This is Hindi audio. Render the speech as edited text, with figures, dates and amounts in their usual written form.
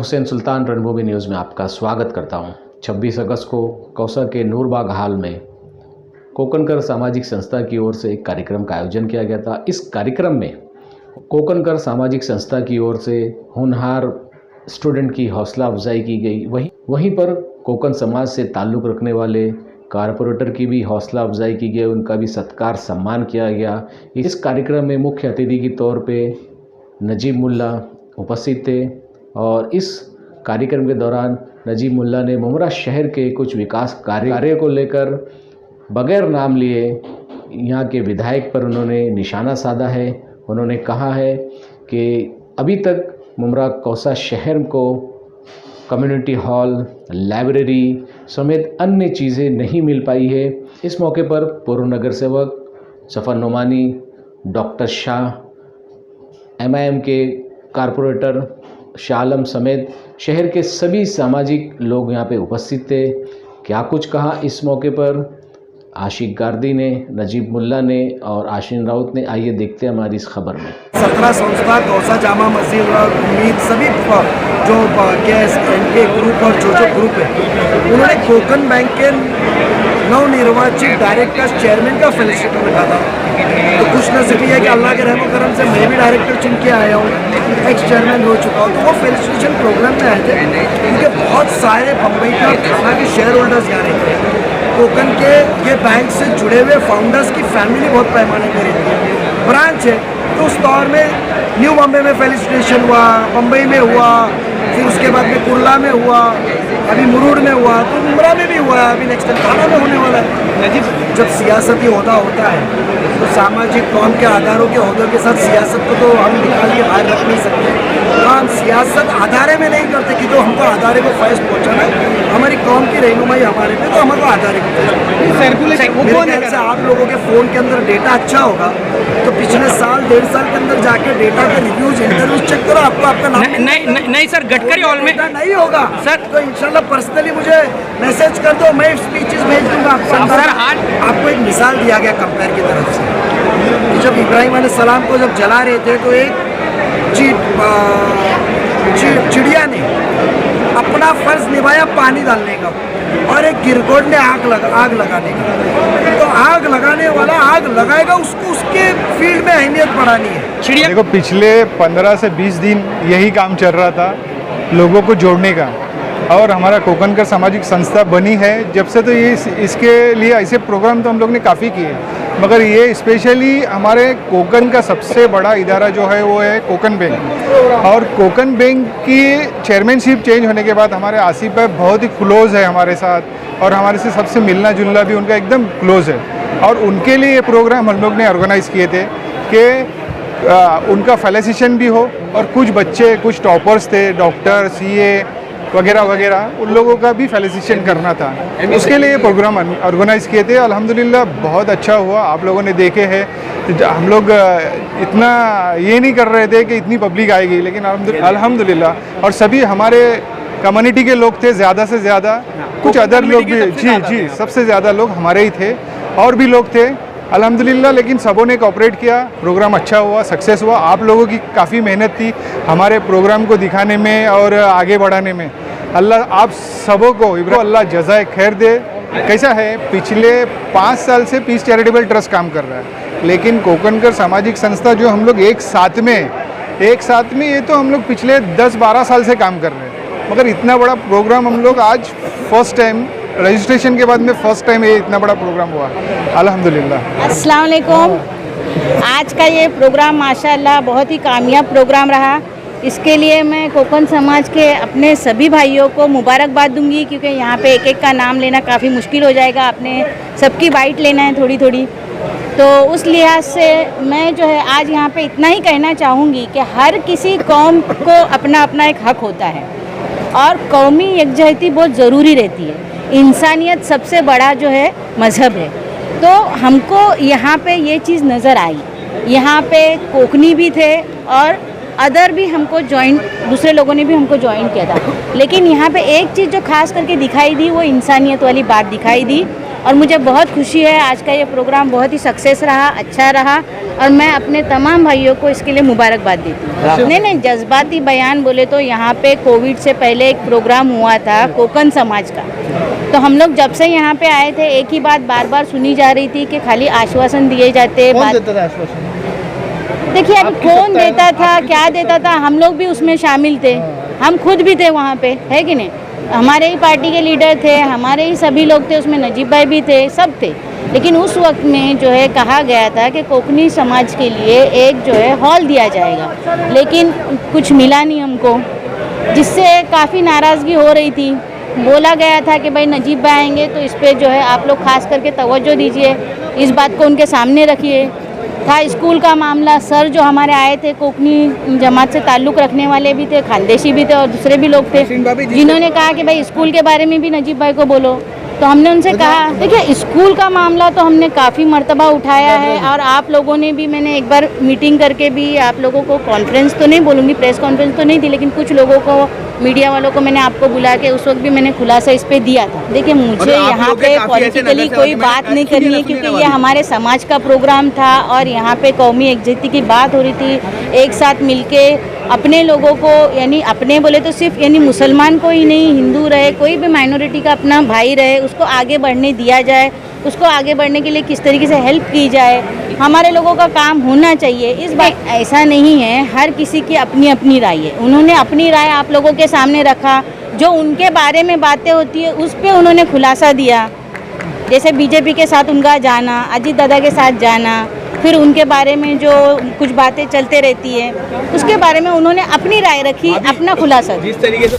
हुसैन सुल्तान रणभूमि न्यूज़ में आपका स्वागत करता हूं। 26 अगस्त को कौसा के नूरबाग हाल में कोकणकर सामाजिक संस्था की ओर से एक कार्यक्रम का आयोजन किया गया था। इस कार्यक्रम में कोकणकर सामाजिक संस्था की ओर से होनहार स्टूडेंट की हौसला अफजाई की गई। वहीं पर कोकण समाज से ताल्लुक़ रखने वाले कारपोरेटर की भी हौसला अफजाई की गई, उनका भी सत्कार सम्मान किया गया। इस कार्यक्रम में मुख्य अतिथि के तौर पे नजीब मुल्ला उपस्थित थे और इस कार्यक्रम के दौरान नजीब मुल्ला ने मुमरा शहर के कुछ विकास कार्य को लेकर बगैर नाम लिए यहाँ के विधायक पर उन्होंने निशाना साधा है। उन्होंने कहा है कि अभी तक मुमरा कौसा शहर को कम्युनिटी हॉल, लाइब्रेरी समेत अन्य चीज़ें नहीं मिल पाई है। इस मौके पर पूर्व नगर सेवक सफ़र नोमानी, डॉक्टर शाह, MIM के कारपोरेटर शाह आलम समेत शहर के सभी सामाजिक लोग यहाँ पे उपस्थित थे। क्या कुछ कहा इस मौके पर आशिक गार्दी ने, नजीब मुल्ला ने और आशीन राउत ने, आइए देखते हैं हमारी इस खबर में। 17 संस्था, कौसा जामा मस्जिद और उम्मीद सभी जो के ग्रुप और जो ग्रुप है, उन्होंने कोकण बैंक के नवनिर्वाचित डायरेक्टर चेयरमैन का फेलोशिप रखा था। तो खुश नसीबी है कि अल्लाह के रहम करम से मैं भी डायरेक्टर चुन के आया हूँ, एक्स चेयरमैन हो चुका हूँ। तो वो फेलिसिटेशन प्रोग्राम में आए थे क्योंकि बहुत सारे बम्बई के और थाना के शेयर होल्डर्स यहाँ रहते हैं। कोकण के ये बैंक से जुड़े हुए फाउंडर्स की फैमिली बहुत पैमाने पर रहती है, ब्रांच है। तो उस दौर में न्यू बॉम्बे में फेलिसिटेशन हुआ, बम्बई में हुआ, फिर उसके बाद में कुर्ला में हुआ, अभी मुरूड में हुआ, तो मुमरा में भी हुआ, अभी नेक्स्ट टाइम थाना में होने वाला है। जब सियासती ओहदा होता है तो सामाजिक कौम के आधारों के ओहदों के साथ सियासत को तो हम निकाल के बाहर रख नहीं सकते। तो हम सियासत आधारे में नहीं करते कि तो हमको आधारे को फैज़ पहुँचाना, हमारी कौम की रहनुमाई हमारे पे, तो हमको आधारे को मेरे से आप लोगों के फ़ोन के अंदर डेटा अच्छा होगा तो पिछले साल 1.5 साल के अंदर जाके डेटा के रिव्यूज इंटरव्यूज चेक करो, आपको आपका नाम नहीं सर, गडकरी हॉल में नहीं होगा सर, तो इंशाल्लाह पर्सनली मुझे मैसेज कर दो, मैं स्पीचेस भेज दूंगा आपको। आपको एक मिसाल दिया गया कंपेयर की तरफ से कि जब इब्राहिम अलैहिस्सलाम को जब जला रहे थे तो एक चिड़िया ने अपना फर्ज निभाया पानी डालने का और एक गिरगोट ने आग लगाने का। तो आग लगाने वाला आग लगाएगा, उसको उसके फील्ड में अहमियत बढ़ानी है। चिड़िया देखो, पिछले 15 से 20 दिन यही काम चल रहा था लोगों को जोड़ने का, और हमारा कोकणकर सामाजिक संस्था बनी है जब से, तो ये इसके लिए ऐसे प्रोग्राम तो हम लोग ने काफ़ी किए, मगर ये स्पेशली हमारे कोकण का सबसे बड़ा इदारा जो है वो है कोकण बैंक। और कोकण बैंक की चेयरमैनशिप चेंज होने के बाद हमारे आसिफ भाई बहुत ही क्लोज़ है हमारे साथ, और हमारे से सबसे मिलना जुलना भी उनका एकदम क्लोज़ है। और उनके लिए ये प्रोग्राम हम लोग ने ऑर्गेनाइज़ किए थे कि उनका फेलिसिटेशन भी हो, और कुछ बच्चे, कुछ टॉपर्स थे, डॉक्टर, CA वगैरह वगैरह, उन लोगों का भी फेलिसिटेशन करना था। उसके लिए ये प्रोग्राम ऑर्गेनाइज़ किए थे। अल्हम्दुलिल्लाह बहुत अच्छा हुआ, आप लोगों ने देखे हैं। हम लोग इतना ये नहीं कर रहे थे कि इतनी पब्लिक आएगी, लेकिन अल्हम्दुलिल्लाह, और सभी हमारे कम्युनिटी के लोग थे ज़्यादा से ज़्यादा, कुछ अदर लोग भी, जी सबसे ज़्यादा लोग हमारे ही थे, और भी लोग थे अल्हम्दुलिल्लाह। लेकिन सबों ने कोऑपरेट किया, प्रोग्राम अच्छा हुआ, सक्सेस हुआ। आप लोगों की काफ़ी मेहनत थी हमारे प्रोग्राम को दिखाने में और आगे बढ़ाने में। अल्लाह आप सबों को अल्लाह जज़ाए खैर दे। कैसा है, पिछले 5 साल से पीस चैरिटेबल ट्रस्ट काम कर रहा है, लेकिन कोकणकर सामाजिक संस्था जो हम लोग एक साथ में ये तो हम लोग पिछले 10-12 साल से काम कर रहे हैं, मगर इतना बड़ा प्रोग्राम हम लोग आज फर्स्ट टाइम, रजिस्ट्रेशन के बाद में फर्स्ट टाइम ये इतना बड़ा प्रोग्राम हुआ, अल्हम्दुलिल्लाह। अस्सलाम वालेकुम। आज का ये प्रोग्राम माशाअल्लाह बहुत ही कामयाब प्रोग्राम रहा। इसके लिए मैं कोकण समाज के अपने सभी भाइयों को मुबारकबाद दूंगी, क्योंकि यहाँ पे एक एक का नाम लेना काफ़ी मुश्किल हो जाएगा, आपने सबकी बाइट लेना है थोड़ी थोड़ी। तो उस लिहाज से मैं जो है आज यहाँ पे इतना ही कहना चाहूँगी कि हर किसी कौम को अपना अपना एक हक होता है, और कौमी यकजहती बहुत ज़रूरी रहती है। इंसानियत सबसे बड़ा जो है मज़हब है। तो हमको यहाँ पे ये चीज़ नज़र आई, यहाँ पे कोकनी भी थे और अदर भी हमको दूसरे लोगों ने भी हमको ज्वाइन किया था, लेकिन यहाँ पे एक चीज़ जो खास करके दिखाई दी वो इंसानियत वाली बात दिखाई दी। और मुझे बहुत खुशी है। आज का ये प्रोग्राम बहुत ही सक्सेस रहा, अच्छा रहा और मैं अपने तमाम भाइयों को इसके लिए मुबारकबाद देती हूँ। नहीं, जज्बाती बयान बोले तो यहाँ पे कोविड से पहले एक प्रोग्राम हुआ था कोकन समाज का, तो हम लोग जब से यहाँ पे आए थे एक ही बात बार बार सुनी जा रही थी कि खाली आश्वासन दिए जाते। देखिए अभी कौन देता था, क्या देता था, हम लोग भी उसमें शामिल थे, हम खुद भी थे वहाँ पे, है कि नहीं। हमारे ही पार्टी के लीडर थे, हमारे ही सभी लोग थे, उसमें नजीब भाई भी थे, सब थे। लेकिन उस वक्त में जो है कहा गया था कि कोकनी समाज के लिए एक जो है हॉल दिया जाएगा, लेकिन कुछ मिला नहीं हमको, जिससे काफ़ी नाराज़गी हो रही थी। बोला गया था कि भाई नजीब भाई आएंगे तो इस पर जो है आप लोग खास करके तवज्जो दीजिए, इस बात को उनके सामने रखिए। था स्कूल का मामला, सर जो हमारे आए थे कोकनी जमात से ताल्लुक़ रखने वाले भी थे, खानदेशी भी थे और दूसरे भी लोग थे, जिन्होंने कहा कि भाई स्कूल के बारे में भी नजीब भाई को बोलो। तो हमने उनसे कहा, देखिए स्कूल का मामला तो हमने काफ़ी मर्तबा उठाया है और आप लोगों ने भी, मैंने एक बार मीटिंग करके भी आप लोगों को कॉन्फ्रेंस तो नहीं बोलूँगी, प्रेस कॉन्फ्रेंस तो नहीं दी, लेकिन कुछ लोगों को, मीडिया वालों को मैंने आपको बुला के उस वक्त भी मैंने खुलासा इस पे दिया था। देखिए मुझे यहाँ पे पॉलिटिकली कोई बात नहीं करनी है, क्योंकि ये हमारे समाज का प्रोग्राम था और यहाँ पे कौमी एकजुटता की बात हो रही थी। एक साथ मिलके अपने लोगों को, यानी अपने बोले तो सिर्फ यानी मुसलमान को ही नहीं, हिंदू रहे, कोई भी माइनॉरिटी का अपना भाई रहे, उसको आगे बढ़ने दिया जाए, उसको आगे बढ़ने के लिए किस तरीके से हेल्प की जाए, हमारे लोगों का काम होना चाहिए। इस बात ऐसा नहीं है, हर किसी की अपनी अपनी राय है। उन्होंने अपनी राय आप लोगों के सामने रखा, जो उनके बारे में बातें होती है उस पर उन्होंने खुलासा दिया। जैसे बीजेपी के साथ उनका जाना, अजीत दादा के साथ जाना, फिर उनके बारे में जो कुछ बातें चलते रहती है उसके बारे में उन्होंने अपनी राय रखी, अपना खुलासा। जिस तरीके से